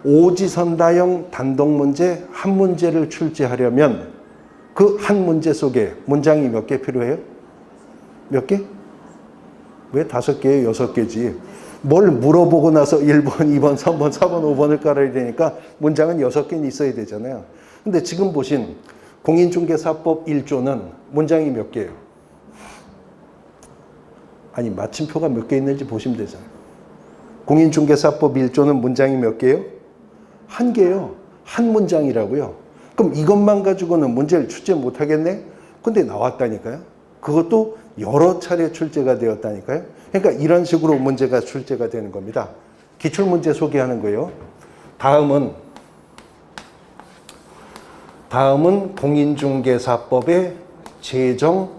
오지선다형 단독문제 한 문제를 출제하려면 그 한 문제 속에 문장이 몇 개 필요해요? 몇 개? 왜 5개예요? 6개지. 뭘 물어보고 나서 1번, 2번, 3번, 4번, 5번을 깔아야 되니까 문장은 6개는 있어야 되잖아요. 근데 지금 보신 공인중개사법 1조는 문장이 몇 개예요? 아니, 마침표가 몇 개 있는지 보시면 되잖아요. 공인중개사법 1조는 문장이 몇 개예요? 한 개예요. 한 문장이라고요. 그럼 이것만 가지고는 문제를 출제 못하겠네? 근데 나왔다니까요. 그것도 여러 차례 출제가 되었다니까요. 그러니까 이런 식으로 문제가 출제가 되는 겁니다. 기출문제 소개하는 거예요. 다음은 공인중개사법의 제정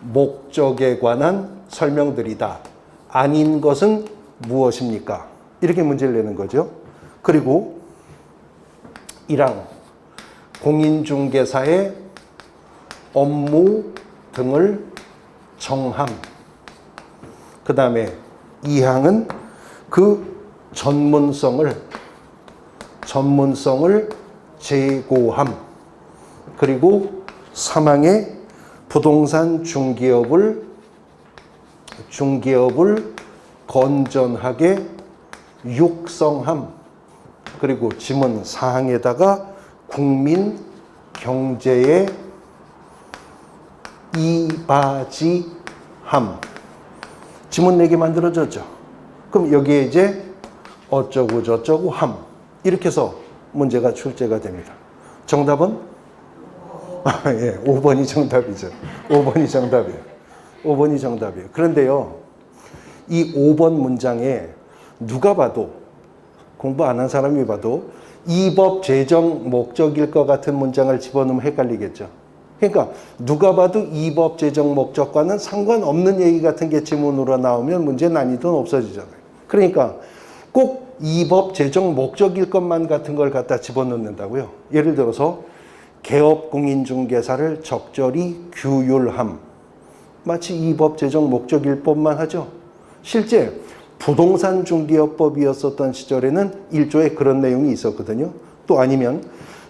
목적에 관한 설명들이다. 아닌 것은 무엇입니까? 이렇게 문제를 내는 거죠. 그리고 1항 공인중개사의 업무 등을 정함. 그 다음에 2항은 그 전문성을 제고함. 그리고 3항에 부동산 중개업을 건전하게 육성함. 그리고 지문 4항에다가 국민 경제에 이바지함. 지문 4개 만들어졌죠. 그럼 여기에 이제 어쩌고 저쩌고 함. 이렇게 해서 문제가 출제가 됩니다. 정답은? 예, 5번이 정답이죠. 5번이 정답이에요. 5번이 정답이에요. 그런데요, 이 5번 문장에 누가 봐도, 공부 안 한 사람이 봐도 이 법 제정 목적일 것 같은 문장을 집어넣으면 헷갈리겠죠. 그러니까 누가 봐도 이 법 제정 목적과는 상관없는 얘기 같은 게 지문으로 나오면 문제 난이도는 없어지잖아요. 그러니까 꼭 이 법 제정 목적일 것만 같은 걸 갖다 집어넣는다고요. 예를 들어서 개업공인중개사를 적절히 규율함. 마치 이 법 제정 목적일 법만 하죠. 실제 부동산 중개업법이었었던 시절에는 1조에 그런 내용이 있었거든요. 또 아니면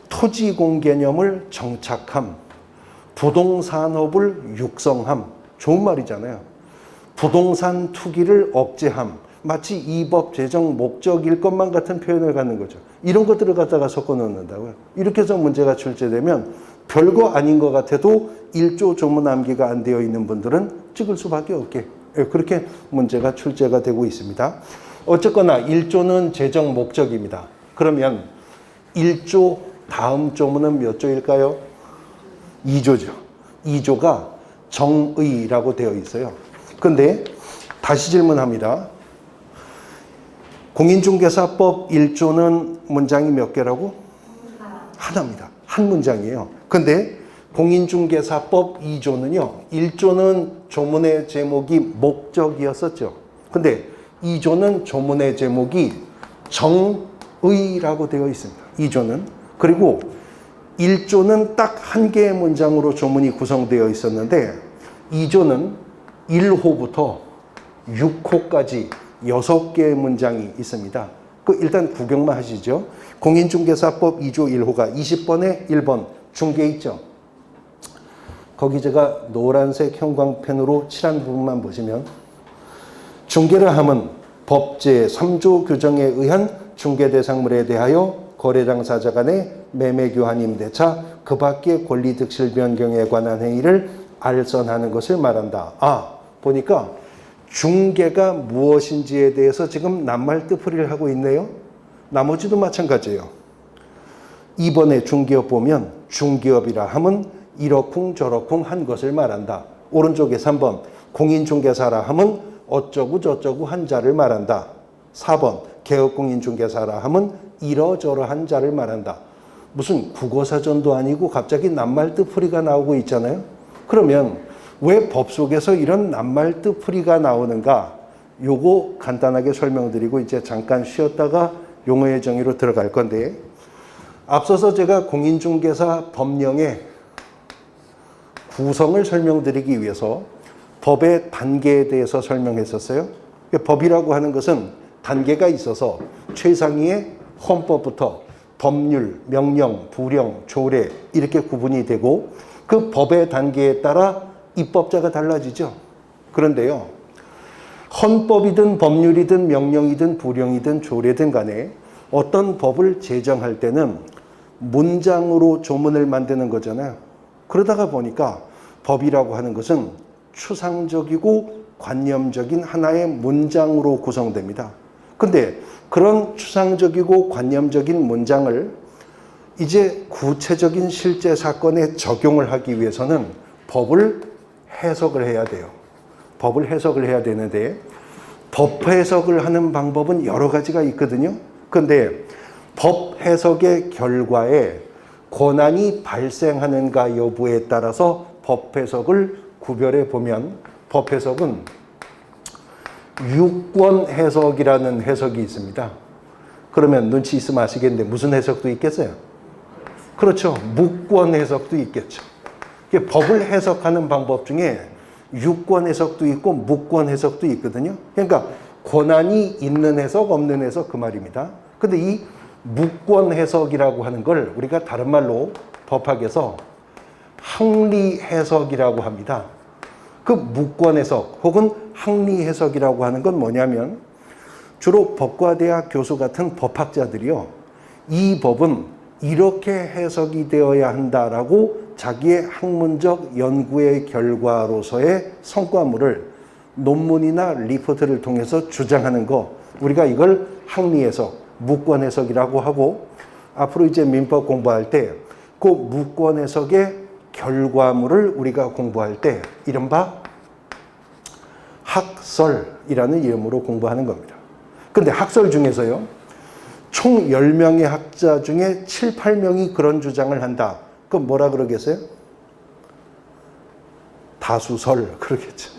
토지공 개념을 정착함, 부동산업을 육성함. 좋은 말이잖아요. 부동산 투기를 억제함. 마치 이 법 제정 목적일 것만 같은 표현을 갖는 거죠. 이런 것들을 갖다가 섞어 넣는다고요. 이렇게 해서 문제가 출제되면 별거 아닌 것 같아도 1조 조문 암기가 안 되어 있는 분들은 찍을 수밖에 없게, 그렇게 문제가 출제가 되고 있습니다. 어쨌거나 1조는 제정 목적입니다. 그러면 1조 다음 조문은 몇 조일까요? 2조죠. 2조가 정의라고 되어 있어요. 근데 다시 질문합니다. 공인중개사법 1조는 문장이 몇 개라고? 하나입니다. 한 문장이에요. 근데 공인중개사법 2조는요. 1조는 조문의 제목이 목적이었었죠. 근데 2조는 조문의 제목이 정의라고 되어 있습니다. 2조는. 그리고 1조는 딱 한 개의 문장으로 조문이 구성되어 있었는데 2조는 1호부터 6호까지 6개의 문장이 있습니다. 일단 구경만 하시죠. 공인중개사법 2조 1호가 20번에 1번 중개 있죠. 거기 제가 노란색 형광펜으로 칠한 부분만 보시면 중개를 함은 법제 3조 규정에 의한 중개대상물에 대하여 거래당사자 간의 매매교환 임대차 그 밖의 권리득실 변경에 관한 행위를 알선하는 것을 말한다. 보니까 중개가 무엇인지에 대해서 지금 낱말 뜻풀이를 하고 있네요. 나머지도 마찬가지예요. 이번에 중개업 보면 중개업이라 함은 이러쿵 저러쿵 한 것을 말한다. 오른쪽에 3번 공인중개사라 함은 어쩌고 저쩌고 한 자를 말한다. 4번 개업공인중개사라 함은 이러저러한 자를 말한다. 무슨 국어사전도 아니고 갑자기 낱말 뜻풀이가 나오고 있잖아요. 그러면 왜 법 속에서 이런 낱말 뜻풀이가 나오는가? 요거 간단하게 설명드리고 이제 잠깐 쉬었다가 용어의 정의로 들어갈 건데, 앞서서 제가 공인중개사 법령의 구성을 설명드리기 위해서 법의 단계에 대해서 설명했었어요. 법이라고 하는 것은 단계가 있어서 최상위의 헌법부터 법률, 명령, 부령, 조례 이렇게 구분이 되고 그 법의 단계에 따라 입법자가 달라지죠. 그런데요, 헌법이든 법률이든 명령이든 부령이든 조례든 간에 어떤 법을 제정할 때는 문장으로 조문을 만드는 거잖아요. 그러다가 보니까 법이라고 하는 것은 추상적이고 관념적인 하나의 문장으로 구성됩니다. 근데 그런 추상적이고 관념적인 문장을 이제 구체적인 실제 사건에 적용을 하기 위해서는 법을 해석을 해야 돼요. 법을 해석을 해야 되는데 법 해석을 하는 방법은 여러 가지가 있거든요. 근데 법 해석의 결과에 권한이 발생하는가 여부에 따라서 법 해석을 구별해 보면 법 해석은 유권 해석이라는 해석이 있습니다. 그러면 눈치 있으면 아시겠는데 무슨 해석도 있겠어요? 그렇죠. 무권 해석도 있겠죠. 법을 해석하는 방법 중에 유권 해석도 있고 무권 해석도 있거든요. 그러니까 권한이 있는 해석, 없는 해석 그 말입니다. 근데 이 무권 해석이라고 하는 걸 우리가 다른 말로 법학에서 항리 해석이라고 합니다. 그 무권 해석 혹은 항리 해석이라고 하는 건 뭐냐면 주로 법과대학 교수 같은 법학자들이요. 이 법은 이렇게 해석이 되어야 한다라고 자기의 학문적 연구의 결과로서의 성과물을 논문이나 리포트를 통해서 주장하는 거, 우리가 이걸 항리 해석, 무권 해석이라고 하고, 앞으로 이제 민법 공부할 때 그 무권 해석의 결과물을 우리가 공부할 때 이른바 학설이라는 이름으로 공부하는 겁니다. 근데 학설 중에서요, 총 10명의 학자 중에 7, 8명이 그런 주장을 한다. 그럼 뭐라 그러겠어요? 다수설 그러겠죠.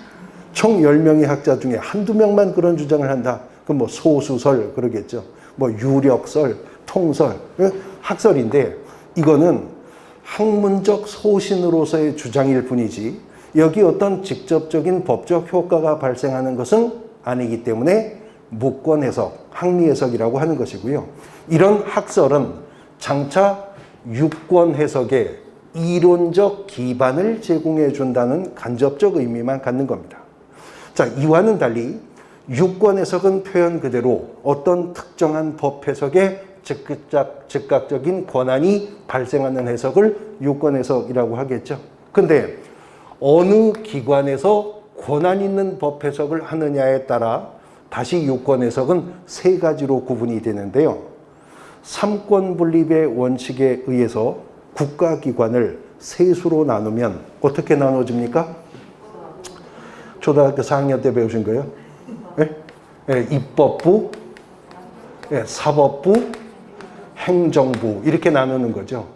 총 10명의 학자 중에 한두 명만 그런 주장을 한다. 그럼 뭐 소수설 그러겠죠. 뭐 유력설, 통설, 학설인데 이거는 학문적 소신으로서의 주장일 뿐이지 여기 어떤 직접적인 법적 효과가 발생하는 것은 아니기 때문에 무권 해석, 항리 해석이라고 하는 것이고요. 이런 학설은 장차 유권 해석의 이론적 기반을 제공해 준다는 간접적 의미만 갖는 겁니다. 자, 이와는 달리 유권 해석은 표현 그대로 어떤 특정한 법 해석에 즉각적인 권한이 발생하는 해석을 유권 해석이라고 하겠죠. 근데 어느 기관에서 권한 있는 법 해석을 하느냐에 따라 다시 유권 해석은 세 가지로 구분이 되는데요. 삼권 분립의 원칙에 의해서 국가기관을 세 수로 나누면 어떻게 나눠집니까? 초등학교 4학년 때 배우신 거예요? 네? 네, 입법부, 네, 사법부, 행정부 이렇게 나누는 거죠.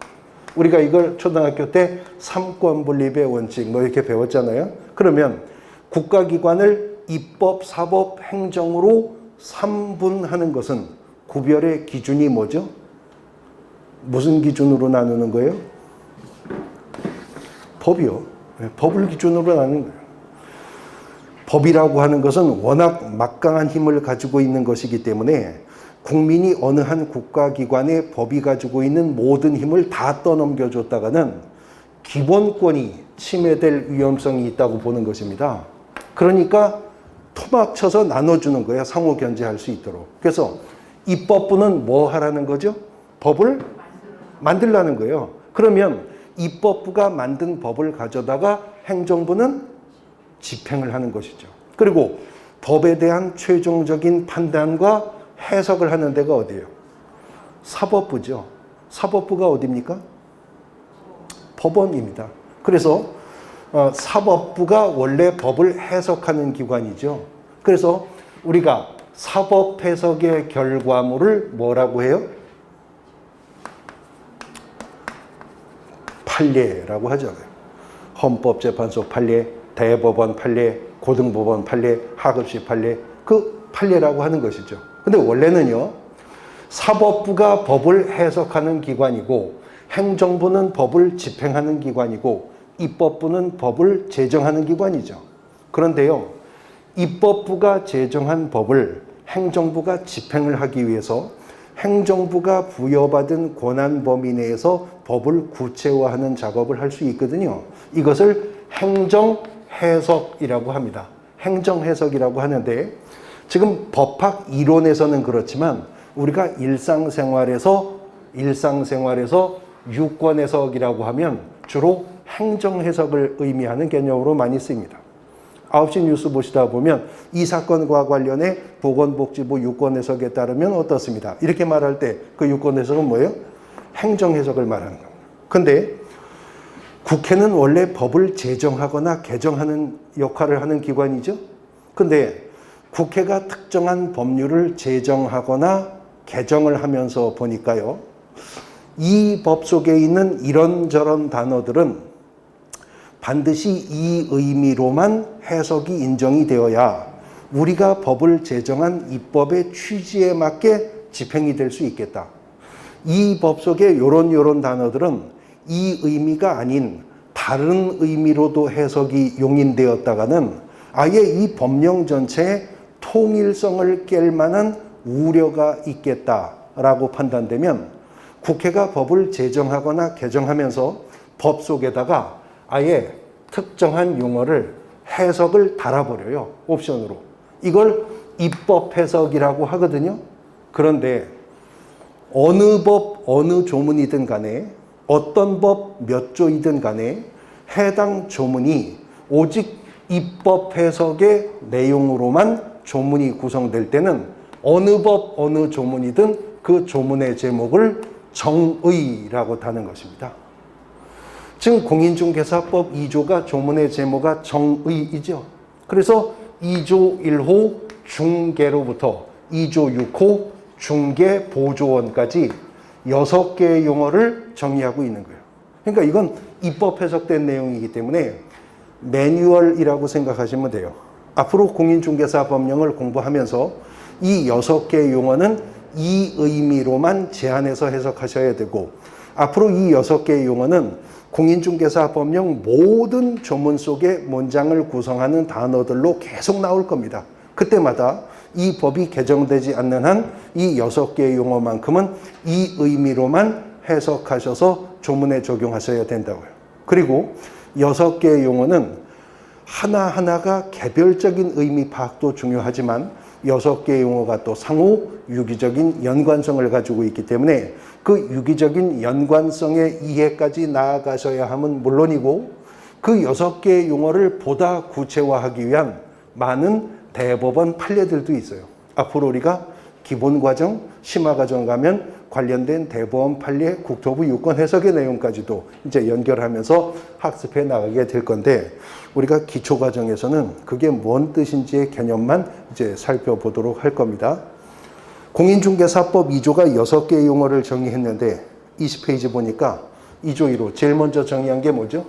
우리가 이걸 초등학교 때 삼권 분립의 원칙 뭐 이렇게 배웠잖아요. 그러면 국가기관을 입법, 사법, 행정으로 3분하는 것은 구별의 기준이 뭐죠? 무슨 기준으로 나누는 거예요? 법이요. 법을 기준으로 나누는 거예요. 법이라고 하는 것은 워낙 막강한 힘을 가지고 있는 것이기 때문에 국민이 어느 한 국가기관에 법이 가지고 있는 모든 힘을 다 떠넘겨줬다가는 기본권이 침해될 위험성이 있다고 보는 것입니다. 그러니까 토막쳐서 나눠주는 거예요. 상호 견제할 수 있도록. 그래서 입법부는 뭐 하라는 거죠? 법을 만들라는 거예요. 그러면 입법부가 만든 법을 가져다가 행정부는 집행을 하는 것이죠. 그리고 법에 대한 최종적인 판단과 해석을 하는 데가 어디예요? 사법부죠. 사법부가 어디입니까? 법원입니다. 그래서 사법부가 원래 법을 해석하는 기관이죠. 그래서 우리가 사법 해석의 결과물을 뭐라고 해요? 판례라고 하잖아요. 헌법재판소 판례, 대법원 판례, 고등법원 판례, 하급시 판례, 그 판례라고 하는 것이죠. 근데 원래는요, 사법부가 법을 해석하는 기관이고 행정부는 법을 집행하는 기관이고 입법부는 법을 제정하는 기관이죠. 그런데요, 입법부가 제정한 법을 행정부가 집행을 하기 위해서 행정부가 부여받은 권한 범위 내에서 법을 구체화하는 작업을 할 수 있거든요. 이것을 행정해석이라고 합니다. 행정해석이라고 하는데 지금 법학 이론에서는 그렇지만 우리가 일상생활에서 일상생활에서 유권 해석이라고 하면 주로 행정 해석을 의미하는 개념으로 많이 쓰입니다. 9시 뉴스 보시다 보면 이 사건과 관련해 보건복지부 유권 해석에 따르면 어떻습니다. 이렇게 말할 때 그 유권 해석은 뭐예요? 행정 해석을 말하는 겁니다. 근데 국회는 원래 법을 제정하거나 개정하는 역할을 하는 기관이죠. 근데 국회가 특정한 법률을 제정하거나 개정을 하면서 보니까요. 이 법 속에 있는 이런저런 단어들은 반드시 이 의미로만 해석이 인정이 되어야 우리가 법을 제정한 입법의 취지에 맞게 집행이 될 수 있겠다. 이 법 속에 요런 단어들은 이 의미가 아닌 다른 의미로도 해석이 용인되었다가는 아예 이 법령 전체의 통일성을 깰 만한 우려가 있겠다라고 판단되면 국회가 법을 제정하거나 개정하면서 법 속에다가 아예 특정한 용어를 해석을 달아버려요. 옵션으로. 이걸 입법 해석이라고 하거든요. 그런데 어느 법, 어느 조문이든 간에 어떤 법 몇 조이든 간에 해당 조문이 오직 입법 해석의 내용으로만 조문이 구성될 때는 어느 법, 어느 조문이든 그 조문의 제목을 정의라고 하는 것입니다. 지금 공인중개사법 2조가 조문의 제목이 정의이죠. 그래서 2조 1호 중개로부터 2조 6호 중개 보조원까지 6개의 용어를 정의하고 있는 거예요. 그러니까 이건 입법 해석된 내용이기 때문에 매뉴얼이라고 생각하시면 돼요. 앞으로 공인중개사 법령을 공부하면서 이 6개의 용어는 이 의미로만 제한해서 해석하셔야 되고 앞으로 이 6개의 용어는 공인중개사 법령 모든 조문 속의 문장을 구성하는 단어들로 계속 나올 겁니다. 그때마다 이 법이 개정되지 않는 한 이 6개의 용어만큼은 이 의미로만 해석하셔서 조문에 적용하셔야 된다고요. 그리고 6개의 용어는 하나하나가 개별적인 의미 파악도 중요하지만 6개의 용어가 또 상호 유기적인 연관성을 가지고 있기 때문에 그 유기적인 연관성의 이해까지 나아가셔야 함은 물론이고 그 6개의 용어를 보다 구체화하기 위한 많은 대법원 판례들도 있어요. 앞으로 우리가 기본과정, 심화과정 가면 관련된 대법원 판례, 국토부 유권 해석의 내용까지도 이제 연결하면서 학습해 나가게 될 건데 우리가 기초과정에서는 그게 뭔 뜻인지의 개념만 이제 살펴보도록 할 겁니다. 공인중개사법 2조가 6개의 용어를 정의했는데 20페이지 보니까 2조 1호 제일 먼저 정의한 게 뭐죠?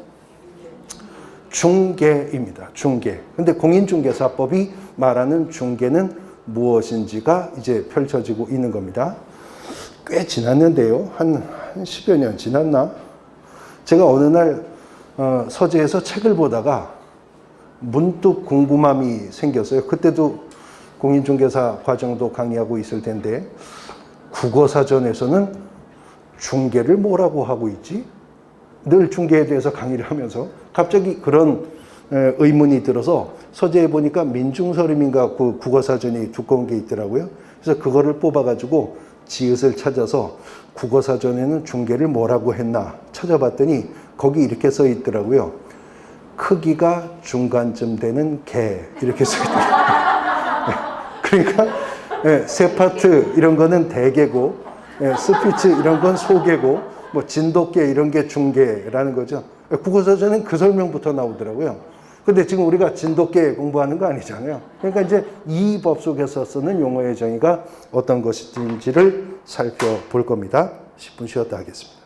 중개입니다. 중개. 근데 공인중개사법이 말하는 중개는 무엇인지가 이제 펼쳐지고 있는 겁니다. 꽤 지났는데요. 한 10여 년 지났나? 제가 어느 날 서재에서 책을 보다가 문득 궁금함이 생겼어요. 그때도 공인중개사 과정도 강의하고 있을 텐데 국어사전에서는 중개를 뭐라고 하고 있지? 늘 중개에 대해서 강의를 하면서 갑자기 그런 의문이 들어서 서재에 보니까 민중서림인가 그 국어사전이 두꺼운 게 있더라고요. 그래서 그거를 뽑아가지고 지읒을 찾아서 국어사전에는 중개를 뭐라고 했나 찾아봤더니 거기 이렇게 써 있더라고요. 크기가 중간쯤 되는 개 이렇게 써 있더라고요. 그러니까 세파트 이런 거는 대개고 스피츠 이런 건 소개고 뭐 진돗개 이런 게 중개라는 거죠. 국어사전엔 그 설명부터 나오더라고요. 근데 지금 우리가 진돗개 공부하는 거 아니잖아요. 그러니까 이제 이 법 속에서 쓰는 용어의 정의가 어떤 것인지를 살펴볼 겁니다. 10분 쉬었다 하겠습니다.